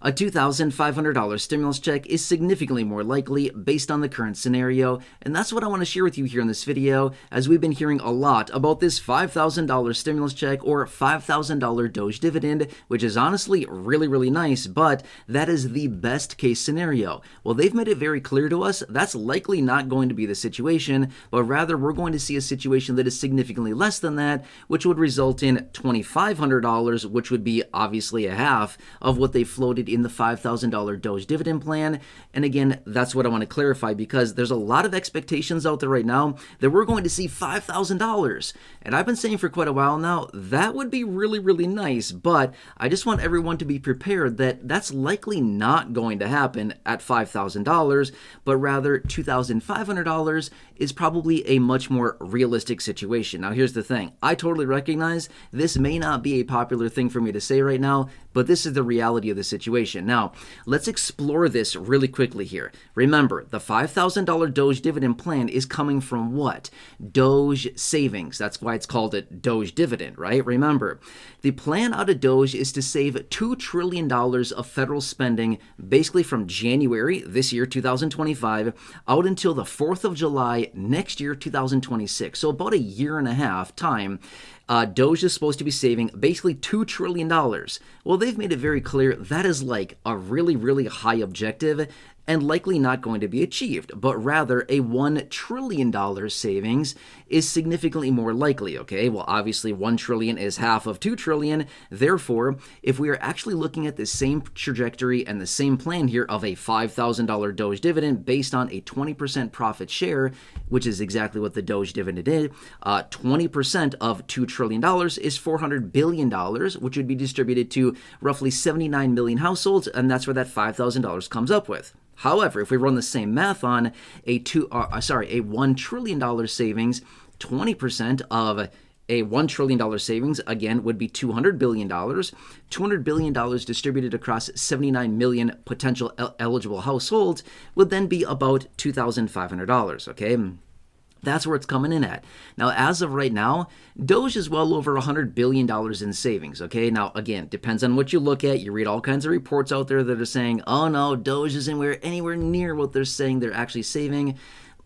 A $2,500 stimulus check is significantly more likely based on the current scenario, and that's what I want to share with you here in this video, as we've been hearing a lot about this $5,000 stimulus check or $5,000 Doge dividend, which is honestly really nice, but that is the best case scenario. Well, they've made it very clear to us that's likely not going to be the situation, but rather we're going to see a situation that is significantly less than that, which would result in $2,500, which would be obviously a half of what they floated in the $5,000 Doge dividend plan. And again, that's what I want to clarify, because there's a lot of expectations out there right now that we're going to see $5,000. And I've been saying for quite a while now, that would be really nice, but I just want everyone to be prepared that that's likely not going to happen at $5,000, but rather $2,500 is probably a much more realistic situation. Now, here's the thing. I totally recognize this may not be a popular thing for me to say right now, but this is the reality of the situation. Now, let's explore this really quickly here. Remember, the $5,000 Doge dividend plan is coming from what? Doge savings. That's why it's called a Doge dividend, right? Remember, the plan out of Doge is to save $2 trillion of federal spending basically from January this year, 2025, out until the 4th of July next year, 2026. So about a year and a half time. Doge is supposed to be saving basically $2 trillion. Well, they've made it very clear that is like a really high objective and likely not going to be achieved, but rather a $1 trillion savings is significantly more likely, okay? Well, obviously $1 trillion is half of $2 trillion. Therefore, if we are actually looking at the same trajectory and the same plan here of a $5,000 Doge dividend based on a 20% profit share, which is exactly what the Doge dividend did, 20% of $2 trillion is $400 billion, which would be distributed to roughly 79 million households, and that's where that $5,000 comes up with. However, if we run the same math on a $1 trillion savings, 20% of a $1 trillion savings, again, would be $200 billion. $200 billion distributed across 79 million potential eligible households would then be about $2,500, okay? That's where it's coming in at. Now, as of right now, Doge is well over $100 billion in savings, okay? Now, again, depends on what you look at. You read all kinds of reports out there that are saying, oh no, Doge isn't anywhere near what they're saying they're actually saving.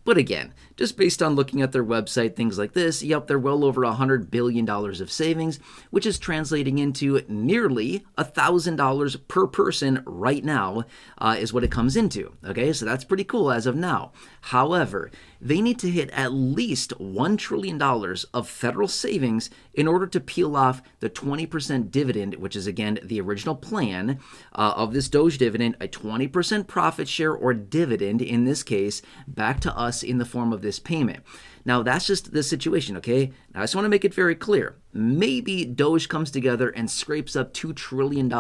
But again, just based on looking at their website, things like this, yep, they're well over $100 billion of savings, which is translating into nearly $1,000 per person right now is what it comes into, okay? So that's pretty cool as of now. However, they need to hit at least $1 trillion of federal savings in order to peel off the 20% dividend, which is, again, the original plan of this Doge dividend, a 20% profit share or dividend, in this case, back to us in the form of this payment. Now, that's just the situation, okay? Now, I just want to make it very clear. Maybe Doge comes together and scrapes up $2 trillion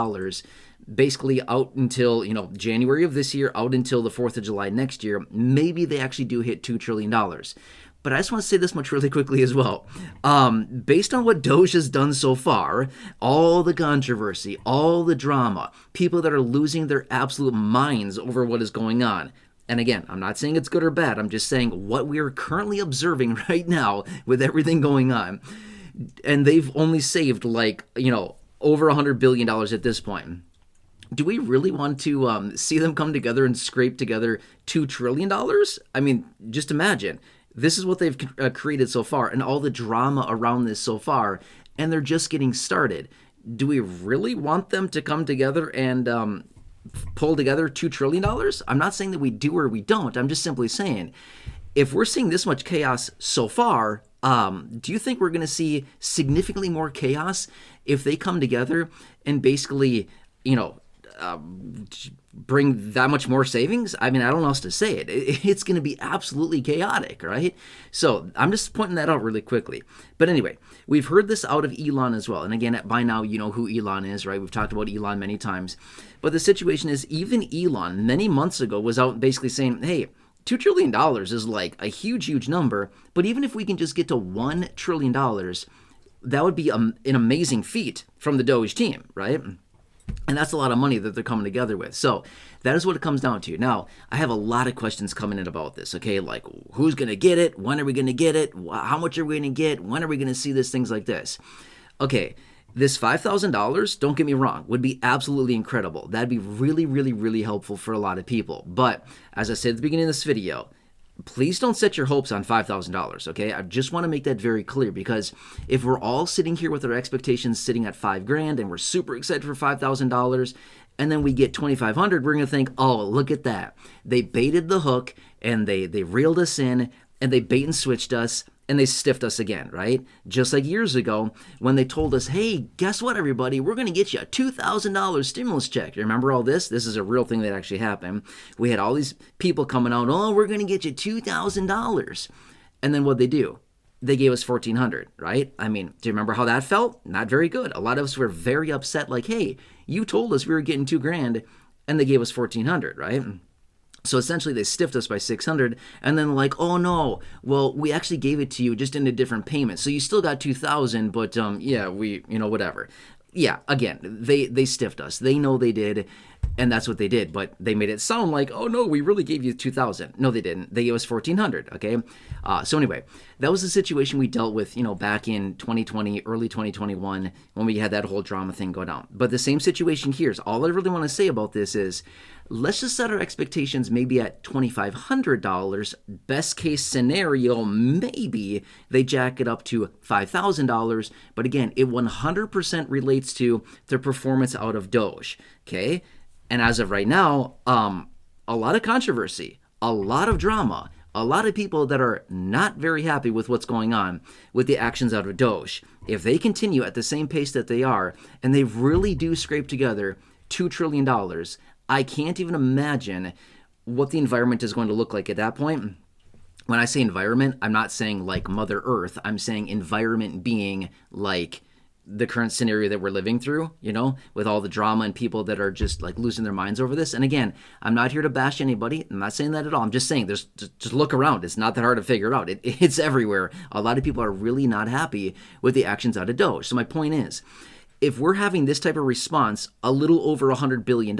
basically out until, January of this year, out until the 4th of July next year. Maybe they actually do hit $2 trillion. But I just want to say this much really quickly as well. Based on what Doge has done so far, all the controversy, all the drama, people that are losing their absolute minds over what is going on. And again, I'm not saying it's good or bad. I'm just saying what we are currently observing right now with everything going on. And they've only saved over $100 billion at this point. Do we really want to see them come together and scrape together $2 trillion? I mean, just imagine. This is what they've created so far and all the drama around this so far, and they're just getting started. Do we really want them to come together and pull together $2 trillion? I'm not saying that we do or we don't. I'm just simply saying, if we're seeing this much chaos so far, do you think we're going to see significantly more chaos if they come together and basically, bring that much more savings? I mean, I don't know how else to say it. It's going to be absolutely chaotic, right? So I'm just pointing that out really quickly. But anyway, we've heard this out of Elon as well. And again, by now, you know who Elon is, right? We've talked about Elon many times. But the situation is, even Elon, many months ago, was out basically saying, hey, $2 trillion is like a huge number. But even if we can just get to $1 trillion, that would be an amazing feat from the Doge team, right? And that's a lot of money that they're coming together with. So that is what it comes down to. Now, I have a lot of questions coming in about this, okay? Like, who's going to get it? When are we going to get it? How much are we going to get? When are we going to see this? Things like this. Okay, This $5,000, don't get me wrong, would be absolutely incredible. That'd be really, really, really helpful for a lot of people. But as I said at the beginning of this video, please don't set your hopes on $5,000, okay? I just want to make that very clear, because if we're all sitting here with our expectations sitting at $5,000 and we're super excited for $5,000, and then we get 2,500, we're going to think, oh, look at that. They baited the hook and they reeled us in and they bait and switched us and they stiffed us again, right? Just like years ago when they told us, hey, guess what, everybody? We're going to get you a $2,000 stimulus check. You remember all this? This is a real thing that actually happened. We had all these people coming out, oh, we're going to get you $2,000. And then what'd they do? They gave us $1,400, right? I mean, do you remember how that felt? Not very good. A lot of us were very upset, like, hey, you told us we were getting $2,000 and they gave us $1,400, right? So essentially they stiffed us by $600 and then like, oh no, well, we actually gave it to you just in a different payment. So you still got $2,000, but yeah, we, whatever. Yeah, again, they stiffed us. They know they did, and that's what they did. But they made it sound like, oh no, we really gave you $2,000. No, they didn't. They gave us $1,400. Okay. So anyway, that was the situation we dealt with, back in 2020, early 2021, when we had that whole drama thing go down. But the same situation here is all I really want to say about this is, let's just set our expectations maybe at $2,500. Best case scenario, maybe they jack it up to $5,000. But again, it 100% relates to the performance out of Doge. Okay. And as of right now, a lot of controversy, a lot of drama, a lot of people that are not very happy with what's going on with the actions out of Doge. If they continue at the same pace that they are, and they really do scrape together $2 trillion, I can't even imagine what the environment is going to look like at that point. When I say environment, I'm not saying like Mother Earth. I'm saying environment being like the current scenario that we're living through, with all the drama and people that are just like losing their minds over this. And again, I'm not here to bash anybody. I'm not saying that at all. I'm just saying just look around. It's not that hard to figure out. It's everywhere. A lot of people are really not happy with the actions out of Doge. So my point is, if we're having this type of response, a little over $100 billion,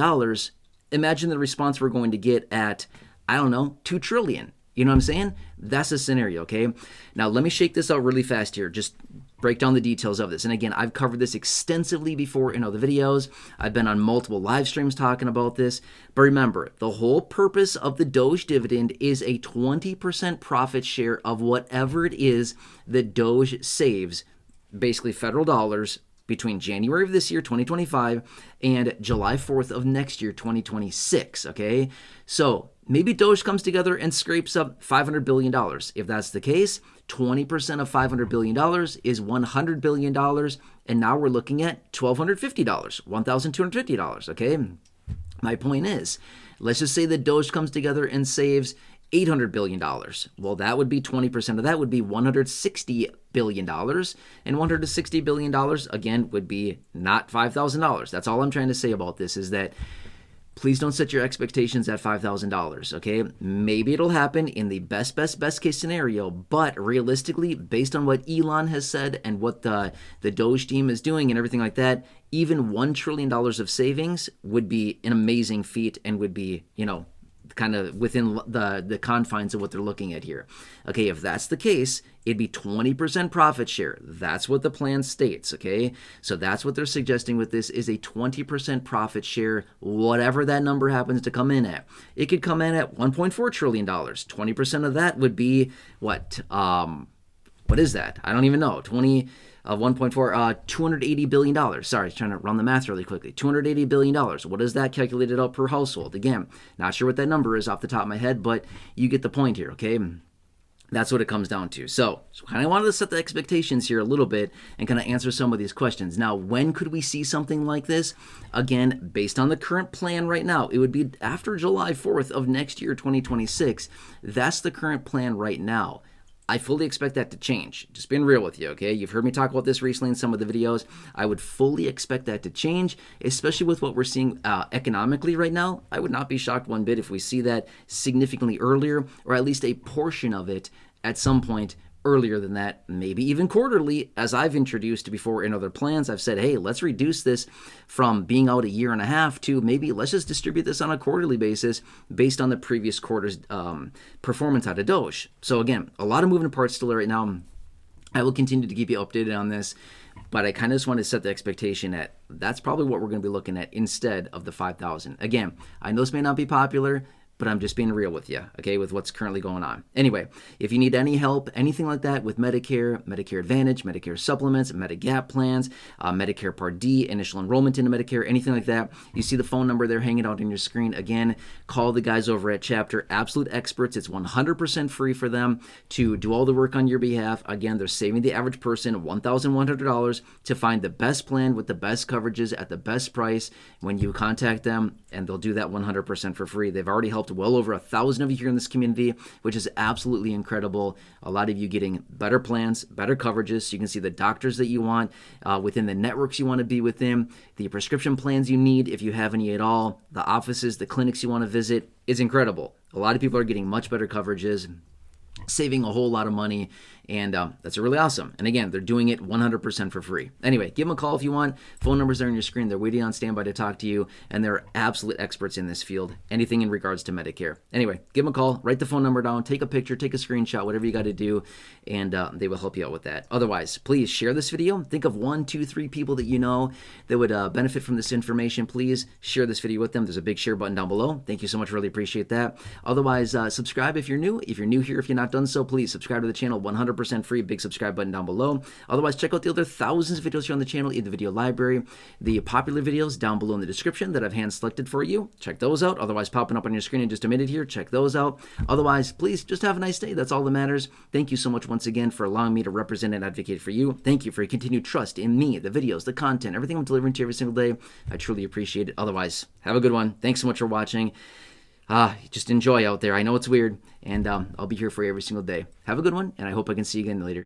imagine the response we're going to get at, I don't know, 2 trillion. You know what I'm saying? That's a scenario, okay? Now, let me shake this out really fast here. Just break down the details of this. And again, I've covered this extensively before in other videos. I've been on multiple live streams talking about this. But remember, the whole purpose of the Doge dividend is a 20% profit share of whatever it is that Doge saves, basically federal dollars, between January of this year, 2025, and July 4th of next year, 2026, okay? So maybe Doge comes together and scrapes up $500 billion. If that's the case, 20% of $500 billion is $100 billion, and now we're looking at $1,250, $1,250, okay? My point is, let's just say that Doge comes together and saves $800 billion. Well, that would be 20% of that would be $160 billion. And $160 billion, again, would be not $5,000. That's all I'm trying to say about this is that please don't set your expectations at $5,000, okay? Maybe it'll happen in the best case scenario, but realistically, based on what Elon has said and what the Doge team is doing and everything like that, even $1 trillion of savings would be an amazing feat and would be, kind of within the confines of what they're looking at here. Okay, if that's the case, it'd be 20% profit share. That's what the plan states, okay? So that's what they're suggesting with this is a 20% profit share, whatever that number happens to come in at. It could come in at $1.4 trillion. 20% of that would be what? What is that? I don't even know. 1.4, $280 billion. Sorry, I was trying to run the math really quickly. $280 billion. What is that calculated out per household? Again, not sure what that number is off the top of my head, but you get the point here, okay? That's what it comes down to. So kind of wanted to set the expectations here a little bit and kind of answer some of these questions. Now, when could we see something like this? Again, based on the current plan right now, it would be after July 4th of next year, 2026. That's the current plan right now. I fully expect that to change. Just being real with you, okay? You've heard me talk about this recently in some of the videos. I would fully expect that to change, especially with what we're seeing economically right now. I would not be shocked one bit if we see that significantly earlier, or at least a portion of it at some point earlier than that, maybe even quarterly. As I've introduced before in other plans, I've said, hey, let's reduce this from being out a year and a half to maybe let's just distribute this on a quarterly basis based on the previous quarter's performance out of Doge. So again, a lot of moving parts still right now. I will continue to keep you updated on this. But I kind of just want to set the expectation at that's probably what we're going to be looking at instead of the 5,000. Again, I know this may not be popular, but I'm just being real with you, okay, with what's currently going on. Anyway, if you need any help, anything like that with Medicare, Medicare Advantage, Medicare supplements, Medigap plans, Medicare Part D, initial enrollment into Medicare, anything like that, you see the phone number there hanging out on your screen. Again, call the guys over at Chapter, absolute experts. It's 100% free for them to do all the work on your behalf. Again, they're saving the average person $1,100 to find the best plan with the best coverages at the best price when you contact them, and they'll do that 100% for free. They've already helped well over 1,000 of you here in this community, which is absolutely incredible. A lot of you getting better plans, better coverages, so you can see the doctors that you want within the networks you want to be within, the prescription plans you need if you have any at all, the offices, the clinics you want to visit. It's incredible. A lot of people are getting much better coverages, saving a whole lot of money, and that's really awesome. And again, they're doing it 100% for free. Anyway, give them a call if you want. Phone numbers are on your screen. They're waiting on standby to talk to you, and they're absolute experts in this field, anything in regards to Medicare. Anyway, give them a call, write the phone number down, take a picture, take a screenshot, whatever you got to do, and they will help you out with that. Otherwise, please share this video. Think of 1, 2, 3 people that you know that would benefit from this information. Please share this video with them. There's a big share button down below. Thank you so much. Really appreciate that. Otherwise, subscribe if you're new. If you're new here, if you're not done so, please subscribe to the channel. 100% free. Big subscribe button down below. Otherwise, check out the other thousands of videos here on the channel in the video library. The popular videos down below in the description that I've hand selected for you. Check those out. Otherwise, popping up on your screen in just a minute here. Check those out. Otherwise, please just have a nice day. That's all that matters. Thank you so much once again for allowing me to represent and advocate for you. Thank you for your continued trust in me, the videos, the content, everything I'm delivering to you every single day. I truly appreciate it. Otherwise, have a good one. Thanks so much for watching. Just enjoy out there. I know it's weird, and I'll be here for you every single day. Have a good one, and I hope I can see you again later.